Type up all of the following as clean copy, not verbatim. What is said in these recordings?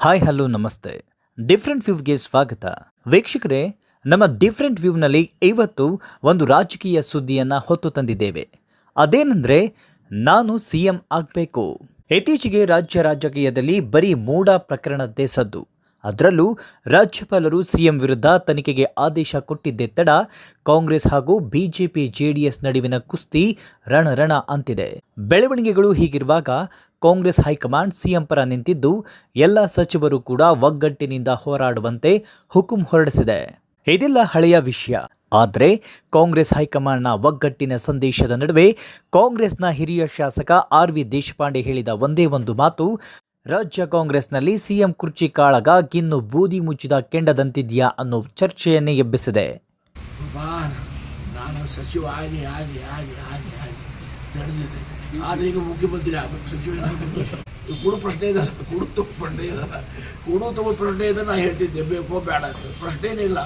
Hi hello ನಮಸ್ತೆ. Different ವ್ಯೂವ್ಗೆ ಸ್ವಾಗತ. ವೀಕ್ಷಕರೇ, ನಮ್ಮ ಡಿಫ್ರೆಂಟ್ ವ್ಯೂವ್ನಲ್ಲಿ ಇವತ್ತು ಒಂದು ರಾಜಕೀಯ ಸುದ್ದಿಯನ್ನು ಹೊತ್ತು ತಂದಿದ್ದೇವೆ. ಅದೇನೆಂದರೆ, ನಾನು ಸಿಎಂ ಆಗಬೇಕು. ಇತ್ತೀಚೆಗೆ ರಾಜ್ಯ ರಾಜಕೀಯದಲ್ಲಿ ಬರೀ ಮೂಡ ಪ್ರಕರಣದ್ದೇ ಸದ್ದು. ಅದರಲ್ಲೂ ರಾಜ್ಯಪಾಲರು ಸಿಎಂ ವಿರುದ್ಧ ತನಿಖೆಗೆ ಆದೇಶ ಕೊಟ್ಟಿದ್ದೇ ತಡ ಕಾಂಗ್ರೆಸ್ ಹಾಗೂ ಬಿಜೆಪಿ ಜೆಡಿಎಸ್ ನಡುವಿನ ಕುಸ್ತಿ ರಣರಣ ಅಂತಿದೆ. ಬೆಳವಣಿಗೆಗಳು ಹೀಗಿರುವಾಗ ಕಾಂಗ್ರೆಸ್ ಹೈಕಮಾಂಡ್ ಸಿಎಂ ಪರ ನಿಂತಿದ್ದು ಎಲ್ಲ ಸಚಿವರು ಕೂಡ ಒಗ್ಗಟ್ಟಿನಿಂದ ಹೋರಾಡುವಂತೆ ಹುಕುಂ ಹೊರಡಿಸಿದೆ. ಇದೆಲ್ಲ ಹಳೆಯ ವಿಷಯ. ಆದರೆ ಕಾಂಗ್ರೆಸ್ ಹೈಕಮಾಂಡ್ನ ಒಗ್ಗಟ್ಟಿನ ಸಂದೇಶದ ನಡುವೆ ಕಾಂಗ್ರೆಸ್ನ ಹಿರಿಯ ಶಾಸಕ ಆರ್.ವಿ. ದೇಶಪಾಂಡೆ ಹೇಳಿದ ಒಂದೇ ಒಂದು ಮಾತು ರಾಜ್ಯ ಕಾಂಗ್ರೆಸ್ನಲ್ಲಿ ಸಿಎಂ ಕುರ್ಚಿ ಕಾಳಗ ಗಿನ್ನು ಬೂದಿ ಮುಚ್ಚಿದ ಕೆಂಡದಂತಿದೆಯಾ ಅನ್ನೋ ಚರ್ಚೆಯನ್ನೇ ಎಬ್ಬಿಸಿದೆ. ನಾನು ಸಚಿವ ಆಗಿ ನಡೆದಿದ್ದೇನೆ, ಆದರೆ ಈಗ ಮುಖ್ಯಮಂತ್ರಿ ಆಗಬೇಕು, ಸಚಿವ ಕೂಡು ಪ್ರಶ್ನೆ ಇದೆ, ಕೂಡು ಪ್ರಶ್ನೆ ಇದಲ್ಲ, ಕೂಡು ತಗೋ ಪ್ರಶ್ನೆ ಇದೆ. ನಾನು ಹೇಳ್ತಿದ್ದೆ ಬೇಕೋ ಬೇಡ ಅಂತ, ಪ್ರಶ್ನೆನೇ ಇಲ್ಲ.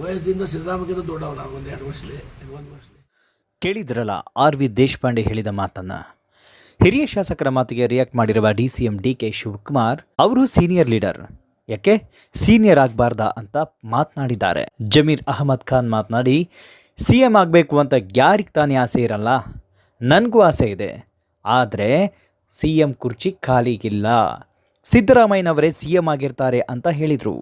ವಯಸ್ಸಿಂದ ಸಿದ್ದರಾಮಯ್ಯಗಿಂತ ದೊಡ್ಡವ ನಾನು, ಒಂದು ವರ್ಷಲೇ. ಕೇಳಿದ್ರಲ್ಲ ಆರ್.ವಿ. ದೇಶಪಾಂಡೆ ಹೇಳಿದ ಮಾತನ್ನ. ಹಿರಿಯ ಶಾಸಕರ ಮಾತಿಗೆ ರಿಯಾಕ್ಟ್ ಮಾಡಿರುವ ಡಿಸಿಎಂ ಡಿ.ಕೆ. ಶಿವಕುಮಾರ್ ಅವರು ಸೀನಿಯರ್ ಲೀಡರ್, ಯಾಕೆ ಸೀನಿಯರ್ ಆಗಬಾರ್ದಾ ಅಂತ ಮಾತನಾಡಿದ್ದಾರೆ. ಜಮೀರ್ ಅಹಮದ್ ಖಾನ್ ಮಾತನಾಡಿ, ಸಿಎಂ ಆಗಬೇಕು ಅಂತ ಯಾರಿಗೆ ತಾನೇ ಆಸೆ ಇರಲ್ಲ, ನನಗೂ ಆಸೆ ಇದೆ, ಆದರೆ ಸಿಎಂ ಕುರ್ಚಿ ಖಾಲಿಗಿಲ್ಲ, ಸಿದ್ದರಾಮಯ್ಯನವರೇ ಸಿಎಂ ಆಗಿರ್ತಾರೆ ಅಂತ ಹೇಳಿದರು.